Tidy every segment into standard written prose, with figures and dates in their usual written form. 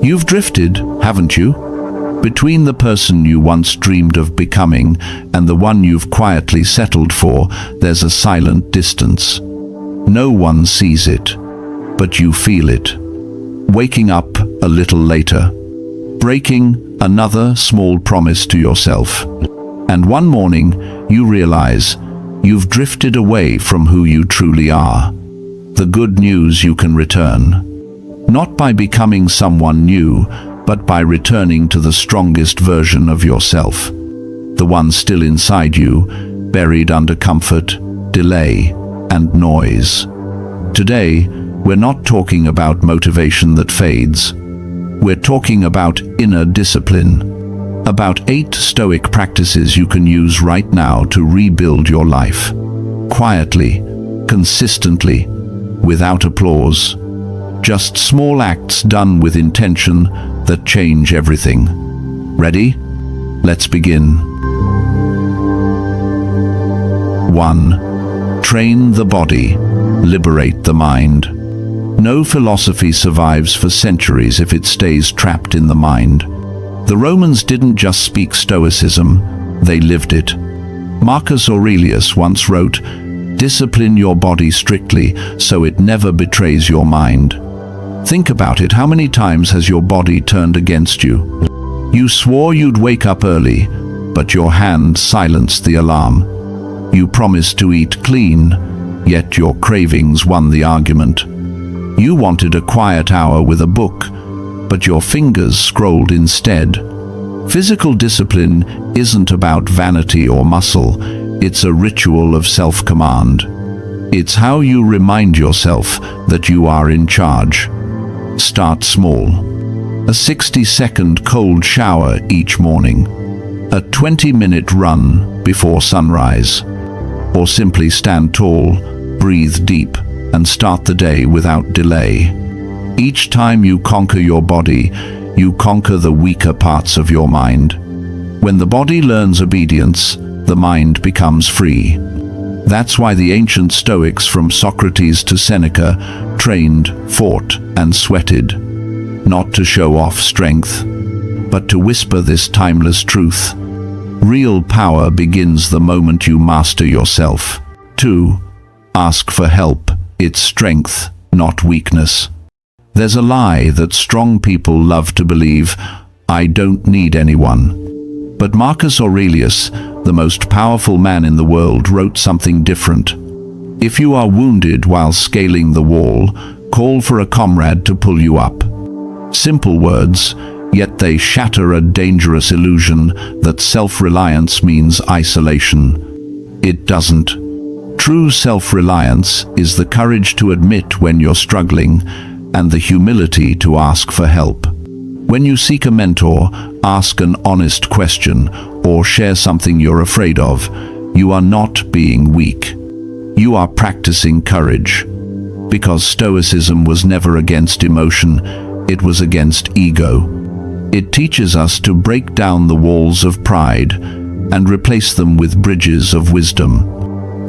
You've drifted, haven't you? Between the person you once dreamed of becoming and the one you've quietly settled for, there's a silent distance. No one sees it, but you feel it. Waking up a little later, breaking another small promise to yourself. And one morning, you realize you've drifted away from who you truly are. The good news: you can return. Not by becoming someone new, but by returning to the strongest version of yourself. The one still inside you, buried under comfort, delay, and noise. Today, we're not talking about motivation that fades. We're talking about inner discipline. About 8 Stoic practices you can use right now to rebuild your life. Quietly, consistently, without applause. Just small acts done with intention that change everything. Ready? Let's begin. 1. Train the body. Liberate the mind. No philosophy survives for centuries if it stays trapped in the mind. The Romans didn't just speak Stoicism, they lived it. Marcus Aurelius once wrote, "Discipline your body strictly so it never betrays your mind." Think about it. How many times has your body turned against you? You swore you'd wake up early, but your hand silenced the alarm. You promised to eat clean, yet your cravings won the argument. You wanted a quiet hour with a book, but your fingers scrolled instead. Physical discipline isn't about vanity or muscle. It's a ritual of self-command. It's how you remind yourself that you are in charge. Start small. A 60-second cold shower each morning. A 20-minute run before sunrise. Or simply stand tall, breathe deep, and start the day without delay. Each time you conquer your body, you conquer the weaker parts of your mind. When the body learns obedience, the mind becomes free. That's why the ancient Stoics, from Socrates to Seneca, trained, fought, and sweated. Not to show off strength, but to whisper this timeless truth. Real power begins the moment you master yourself. 2. Ask for help. It's strength, not weakness. There's a lie that strong people love to believe: I don't need anyone. But Marcus Aurelius, the most powerful man in the world, wrote something different. If you are wounded while scaling the wall, call for a comrade to pull you up. Simple words, yet they shatter a dangerous illusion that self-reliance means isolation. It doesn't. True self-reliance is the courage to admit when you're struggling and the humility to ask for help. When you seek a mentor, ask an honest question or share something you're afraid of. You are not being weak. You are practicing courage. Because Stoicism was never against emotion, it was against ego. It teaches us to break down the walls of pride and replace them with bridges of wisdom.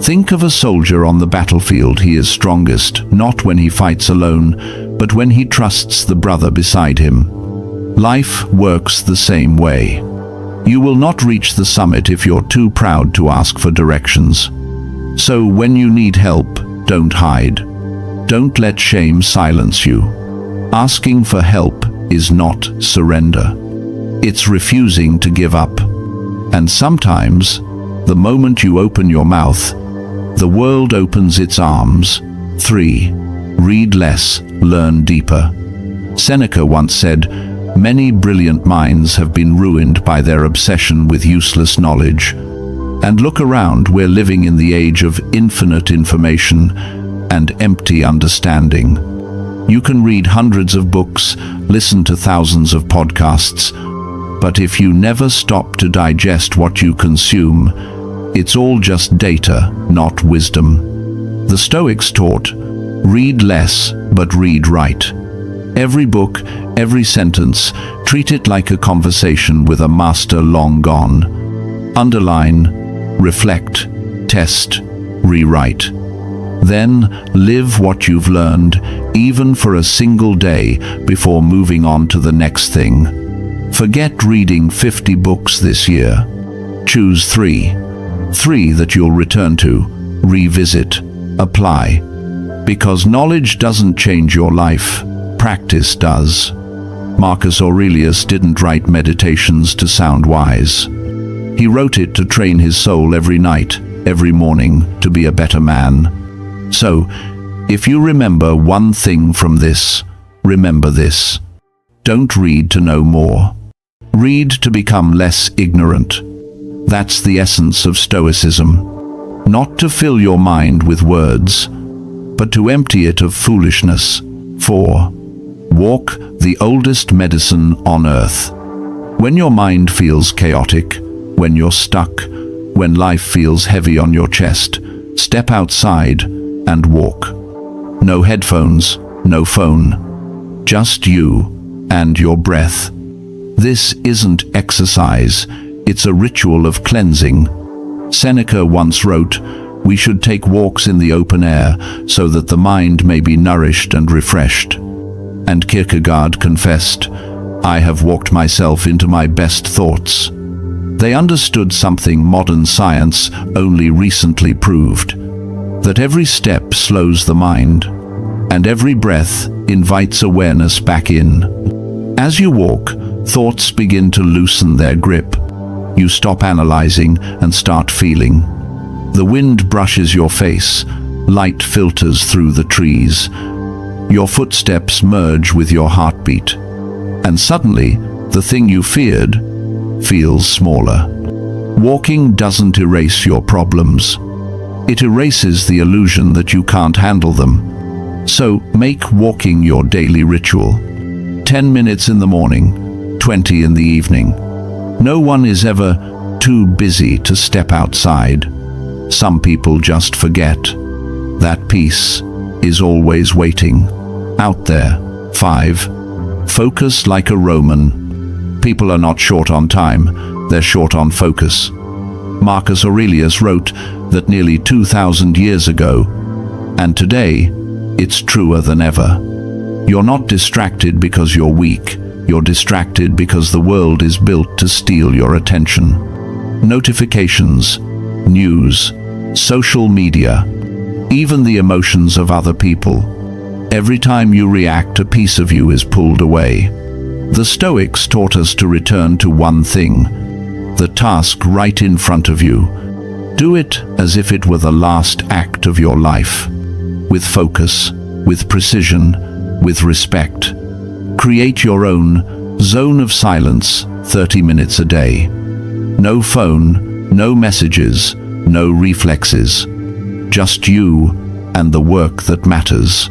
Think of a soldier on the battlefield. He is strongest, not when he fights alone, but when he trusts the brother beside him. Life works the same way. You will not reach the summit if you're too proud to ask for directions. So when you need help, don't hide. Don't let shame silence you. Asking for help is not surrender. It's refusing to give up. And sometimes, the moment you open your mouth, the world opens its arms. 3. Read less, learn deeper. Seneca once said, "Many brilliant minds have been ruined by their obsession with useless knowledge." And look around, we're living in the age of infinite information and empty understanding. You can read hundreds of books, listen to thousands of podcasts, but if you never stop to digest what you consume, it's all just data, not wisdom. The Stoics taught, read less, but read right. Every book, every sentence, treat it like a conversation with a master long gone. Underline, reflect, test, rewrite. Then live what you've learned, even for a single day, before moving on to the next thing. Forget reading 50 books this year. Choose three. Three that you'll return to, revisit, apply. Because knowledge doesn't change your life, practice does. Marcus Aurelius didn't write meditations to sound wise. He wrote it to train his soul every night, every morning, to be a better man. So, if you remember one thing from this, remember this. Don't read to know more. Read to become less ignorant. That's the essence of Stoicism. Not to fill your mind with words, but to empty it of foolishness. 4. Walk, the oldest medicine on earth. When your mind feels chaotic, when you're stuck, when life feels heavy on your chest, step outside and walk. No headphones, no phone. Just you and your breath. This isn't exercise, it's a ritual of cleansing. Seneca once wrote, "We should take walks in the open air so that the mind may be nourished and refreshed." And Kierkegaard confessed, "I have walked myself into my best thoughts." They understood something modern science only recently proved, that every step slows the mind, and every breath invites awareness back in. As you walk, thoughts begin to loosen their grip. You stop analyzing and start feeling. The wind brushes your face, light filters through the trees. Your footsteps merge with your heartbeat, and suddenly, the thing you feared feels smaller. Walking doesn't erase your problems. It erases the illusion that you can't handle them. So make walking your daily ritual. 10 minutes in the morning, 20 in the evening. No one is ever too busy to step outside. Some people just forget. That peace is always waiting. Out there. 5. Focus like a Roman. People are not short on time, they're short on focus. Marcus Aurelius wrote that nearly 2,000 years ago, and today, it's truer than ever. You're not distracted because you're weak, you're distracted because the world is built to steal your attention. Notifications, news, social media, even the emotions of other people. Every time you react, a piece of you is pulled away. The Stoics taught us to return to one thing, the task right in front of you. Do it as if it were the last act of your life, with focus, with precision, with respect. Create your own zone of silence, 30 minutes a day. No phone, no messages, no reflexes. Just you and the work that matters.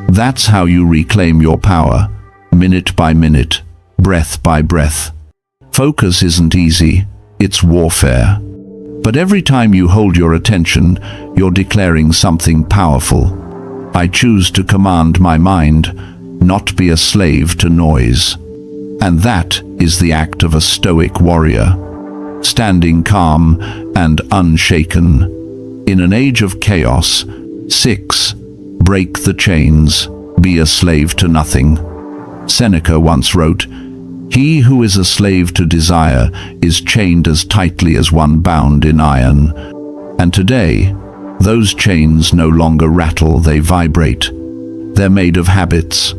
That's how you reclaim your power, minute by minute, breath by breath. Focus isn't easy, it's warfare. But every time you hold your attention, you're declaring something powerful. I choose to command my mind, not be a slave to noise. And that is the act of a Stoic warrior, standing calm and unshaken. In an age of chaos. 6. Break the chains, be a slave to nothing. Seneca once wrote, "He who is a slave to desire is chained as tightly as one bound in iron." And today, those chains no longer rattle, they vibrate. They're made of habits.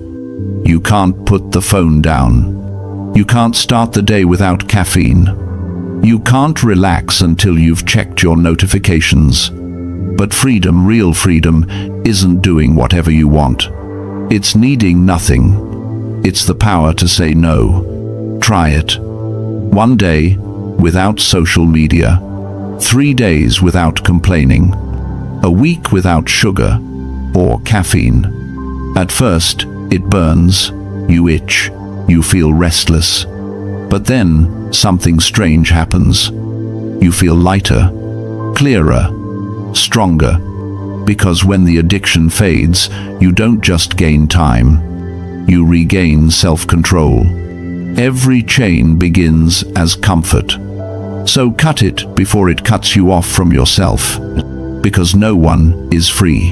You can't put the phone down. You can't start the day without caffeine. You can't relax until you've checked your notifications. But freedom, real freedom, isn't doing whatever you want. It's needing nothing. It's the power to say no. Try it. 1 day without social media. 3 days without complaining. A week without sugar or caffeine. At first, it burns, you itch, you feel restless. But then something strange happens. You feel lighter, clearer, stronger. Because when the addiction fades, you don't just gain time, you regain self-control. Every chain begins as comfort. So cut it before it cuts you off from yourself. because no one is free,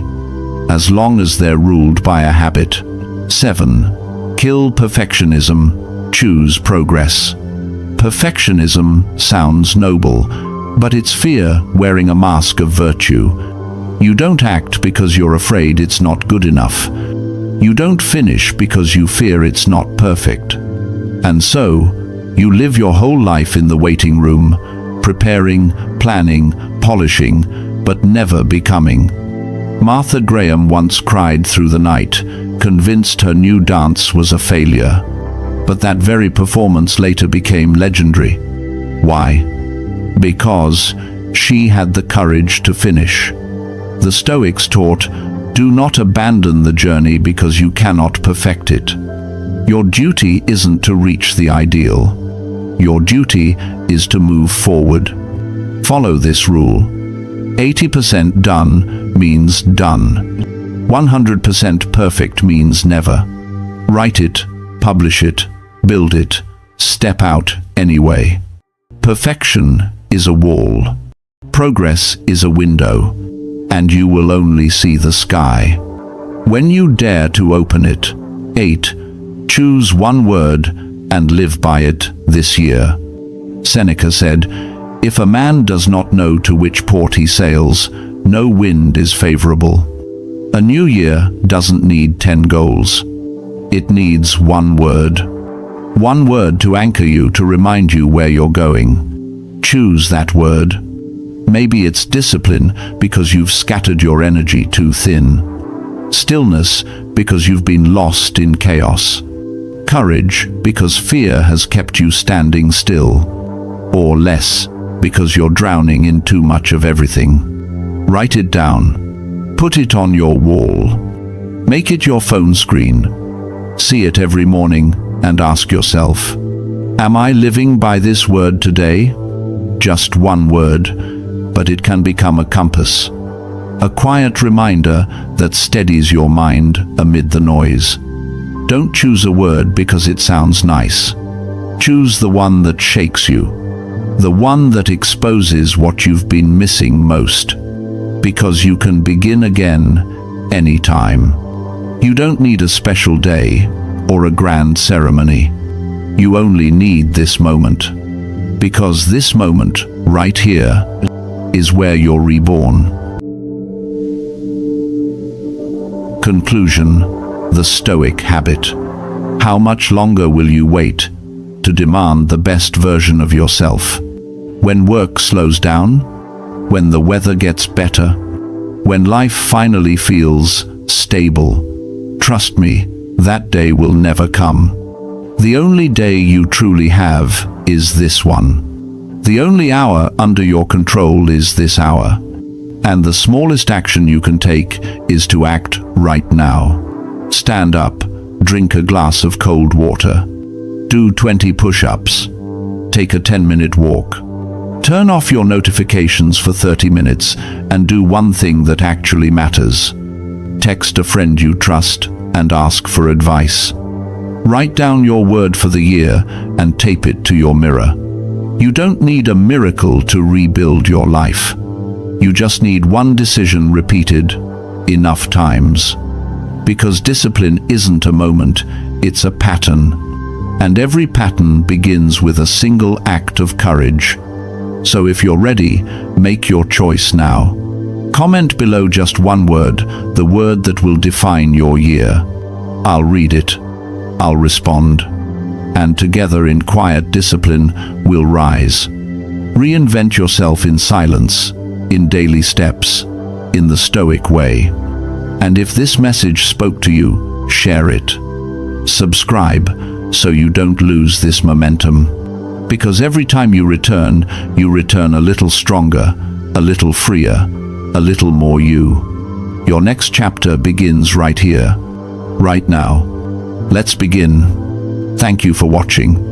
as long as they're ruled by a habit. 7. Kill perfectionism, choose progress. Perfectionism sounds noble, but it's fear wearing a mask of virtue. You don't act because you're afraid it's not good enough. You don't finish because you fear it's not perfect. And so, you live your whole life in the waiting room, preparing, planning, polishing, but never becoming. Martha Graham once cried through the night, convinced her new dance was a failure. But that very performance later became legendary. Why? Because she had the courage to finish. The Stoics taught, do not abandon the journey because you cannot perfect it. Your duty isn't to reach the ideal. Your duty is to move forward. Follow this rule. 80% done means done. 100% perfect means never. Write it, publish it, build it, step out anyway. Perfection is a wall. Progress is a window, and you will only see the sky when you dare to open it. 8. Choose one word and live by it this year. Seneca said, if a man does not know to which port he sails, no wind is favorable. A new year doesn't need 10 goals. It needs one word. One word to anchor you, to remind you where you're going. Choose that word. Maybe it's discipline because you've scattered your energy too thin. Stillness because you've been lost in chaos. Courage because fear has kept you standing still. Or less because you're drowning in too much of everything. Write it down. Put it on your wall. Make it your phone screen. See it every morning and ask yourself, am I living by this word today? Just one word, but it can become a compass. A quiet reminder that steadies your mind amid the noise. Don't choose a word because it sounds nice. Choose the one that shakes you. The one that exposes what you've been missing most. Because you can begin again anytime. You don't need a special day or a grand ceremony. You only need this moment. Because this moment, right here, is where you're reborn. Conclusion: the Stoic habit. How much longer will you wait to demand the best version of yourself? When work slows down? When the weather gets better? When life finally feels stable? Trust me, that day will never come. The only day you truly have is this one. The only hour under your control is this hour. And the smallest action you can take is to act right now. Stand up, drink a glass of cold water. Do 20 push-ups. Take a 10-minute walk. Turn off your notifications for 30 minutes and do one thing that actually matters. Text a friend you trust and ask for advice. Write down your word for the year and tape it to your mirror. You don't need a miracle to rebuild your life. You just need one decision repeated enough times. Because discipline isn't a moment, it's a pattern. And every pattern begins with a single act of courage. So if you're ready, make your choice now. Comment below just one word, the word that will define your year. I'll read it. I'll respond. And together in quiet discipline, we'll rise. Reinvent yourself in silence, in daily steps, in the Stoic way. And if this message spoke to you, share it. Subscribe so you don't lose this momentum. Because every time you return a little stronger, a little freer, a little more you. Your next chapter begins right here, right now. Let's begin. Thank you for watching.